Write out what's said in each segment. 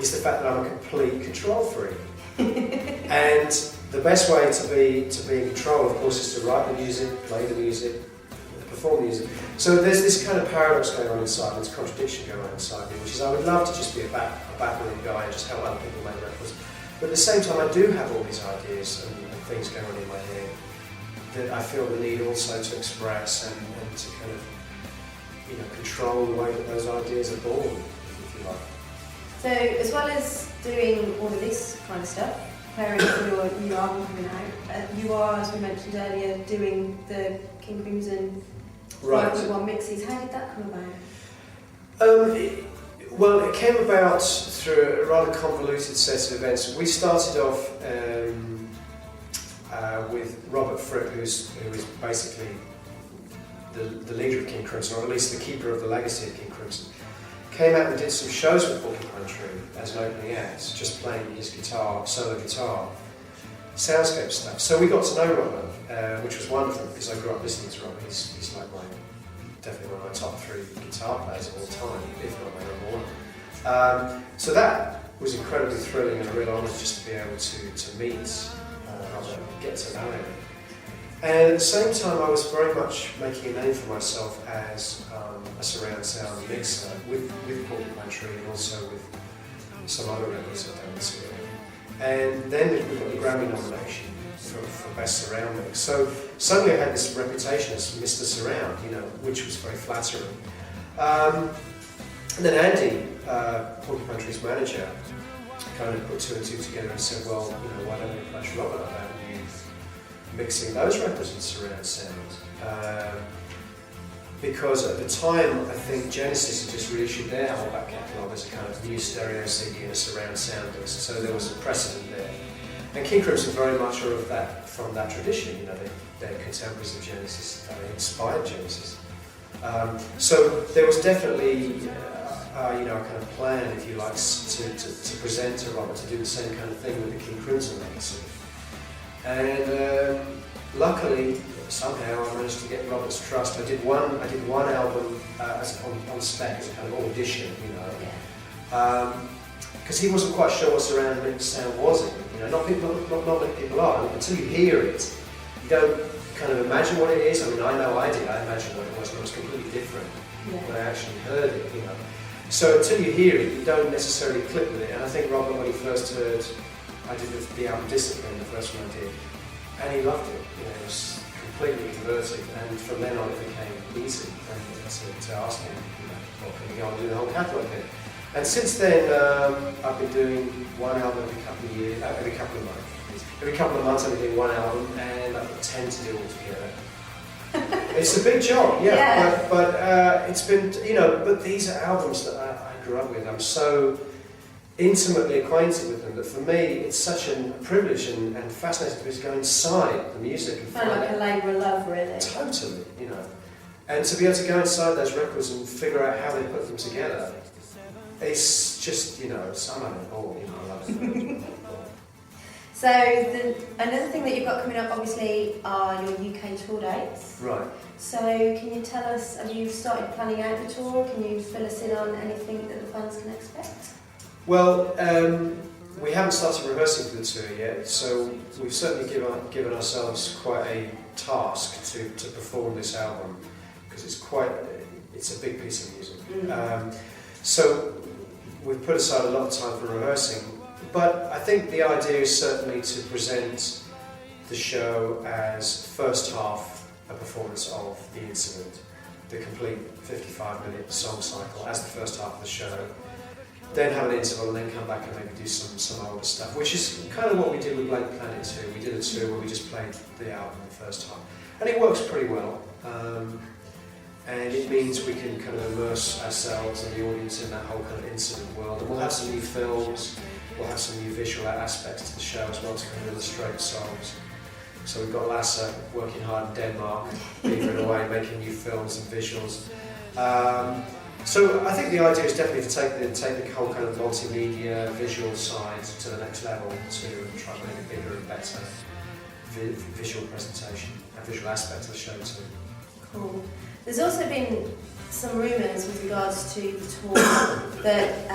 is the fact that I'm a complete control freak. And the best way to be in control, of course, is to write the music, play the music, perform the music. So there's this kind of paradox going on inside, this contradiction going on inside me, which is I would love to just be a backroom guy and just help other people make records. But at the same time, I do have all these ideas and things going on in my head that I feel the need also to express and to kind of, you know, control the way that those ideas are born, if you like. So, as well as doing all of this kind of stuff, preparing for your new album coming out, you are, as we mentioned earlier, doing the King Crimson Right. 5.1 mixes. How did that come about? Well, it came about through a rather convoluted set of events. We started off with Robert Fripp, who is basically the leader of King Crimson, or at least the keeper of the legacy of King Crimson. Came out and did some shows with Porcupine Tree as an opening act, just playing his guitar, solo guitar, soundscape stuff. So we got to know Robert, which was wonderful because I grew up listening to Robert. He's like definitely one of my top 3 guitar players of all time, if not my number 1. So that was incredibly thrilling and a real honour just to be able to meet Robert and get to know him. And at the same time, I was very much making a name for myself as a surround sound mixer with Porcupine Tree and also with some other records I've done this year. And then we got the Grammy nomination for Best Surround Mix. So suddenly I had this reputation as Mr. Surround, you know, which was very flattering. And then Andy, Porcupine Tree's manager, kind of put 2 and 2 together and said, well, you know, why don't we approach Robert about you mixing those records in surround sound? Because at the time, I think Genesis had just reissued their whole back catalogue as a kind of new stereo CD and a surround sound disc, so there was a precedent there. And King Crimson very much are of that, from that tradition, you know, they're contemporaries of Genesis, they inspired Genesis. So there was definitely, you know, a kind of plan, if you like, to present to Robert to do the same kind of thing with the King Crimson legacy. And luckily, somehow I managed to get Robert's trust. I did one album on spec as a kind of audition, you know, because he wasn't quite sure what surround mix sound was. You know, not many people are. Until you hear it, you don't kind of imagine what it is. I mean, I know I did. I imagined what it was, and it was completely different when I actually heard it. You know, so until you hear it, you don't necessarily click with it. And I think Robert, when he first heard, I did the album Discipline, the first one I did, and he loved it. You know, it was completely converted, and from then on it became easy to ask him, you know, well, can we go and do the whole catalogue then? And since then, I've been doing one album every couple of years, every couple of months. Every couple of months I've been doing one album, and I tend to do all together. It's a big job, yeah. But it's been, you know, but these are albums that I grew up with. I'm so intimately acquainted with them that for me it's such a privilege and fascinating to go inside the music and find like a labour of love, really. Totally, you know. And to be able to go inside those records and figure out how they put them together, it's just, you know, I'm having a ball, you know, I love it. So another thing that you've got coming up, obviously, are your UK tour dates. Right. So can you tell us, have you started planning out the tour? Can you fill us in on anything that the fans can expect? Well, we haven't started rehearsing for the tour yet, so we've certainly given ourselves quite a task to perform this album, because it's a big piece of music. So we've put aside a lot of time for rehearsing, but I think the idea is certainly to present the show as first half a performance of The Incident, the complete 55-minute song cycle as the first half of the show, then have an interval and then come back and maybe do some older stuff, which is kind of what we did with Blank Planet 2. We did a tour where we just played the album the first half, and it works pretty well. And it means we can kind of immerse ourselves and the audience in that whole kind of Incident world. And we'll have some new films, we'll have some new visual aspects to the show as well to kind of illustrate songs. So we've got Lasse working hard in Denmark, beavering away, making new films and visuals. So I think the idea is definitely to take the whole kind of multimedia visual side to the next level, to try and make a bigger and better visual presentation, a visual aspect of the show too. Cool. There's also been some rumours with regards to the tour that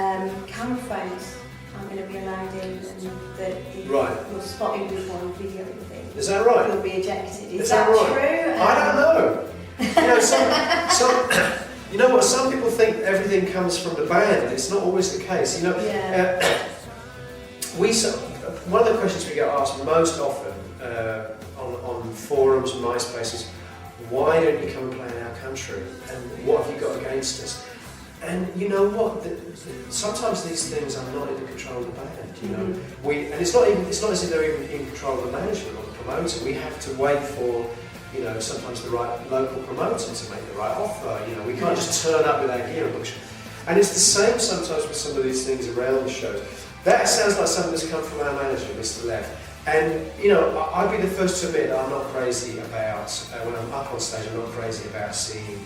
camera phones aren't going to be allowed in, and that Right. you're spotted with one videoing thing. Is that right? You'll be ejected. Is that right? True? I don't know. You know, you know what? Some people think everything comes from the band. It's not always the case. You know, Yeah. one of the questions we get asked most often on forums and MySpace is, why don't you come and play in our country? And what have you got against us? And you know what? Sometimes these things are not in the control of the band. You know, and it's not as if they're even in control of the management or the promoter. We have to wait for, you know, sometimes the right local promoter to make the right offer. You know, we can't just turn up with our gear and book. And it's the same sometimes with some of these things around the shows. That sounds like something that's come from our manager, Mr. Lev. And you know, I'd be the first to admit that I'm not crazy about when I'm up on stage. I'm not crazy about seeing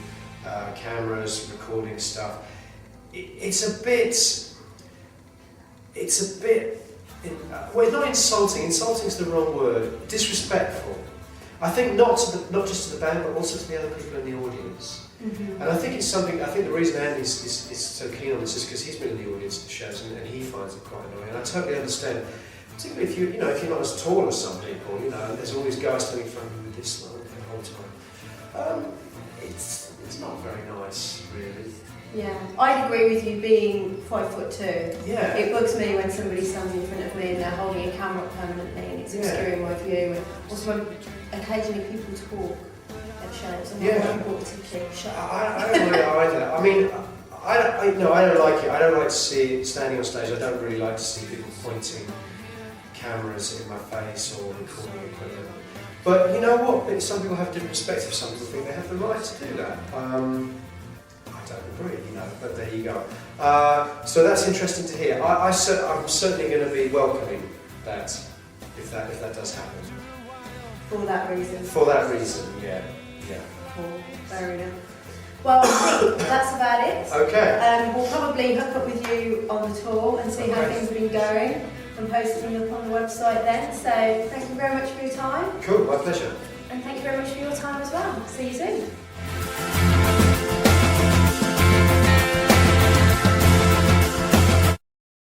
cameras, recording stuff. It's a bit. Well, it's not insulting. Insulting is the wrong word. Disrespectful. I think not just to the band, but also to the other people in the audience. And I think it's something. I think the reason Andy's is so keen on this is because he's been in the audience at the shows and he finds it quite annoying. And I totally understand, particularly if you're not as tall as some people. You know, there's all these guys standing in front of you with this long the whole time. It's not very nice, really. Yeah, I'd agree with you being 5'2". Yeah. It bugs me when somebody stands in front of me and they're holding a camera up permanently and it's obscuring my view. And also when occasionally people talk at shows and I want to keep shut up. I don't really either. I mean, I don't like it. I don't like to see standing on stage. I don't really like to see people pointing cameras in my face or recording equipment. But you know what? Some people have a different perspective. Some people think they have the right to do that. I don't agree, you know, but there you go. So that's interesting to hear. I'm certainly going to be welcoming that if that does happen. For that reason. For that reason, yeah. Cool, fair enough. Well, I think that's about it. Okay. We'll probably hook up with you on the tour and see how things have been going and post them up on the website then. So thank you very much for your time. Cool, my pleasure. And thank you very much for your time as well. See you soon.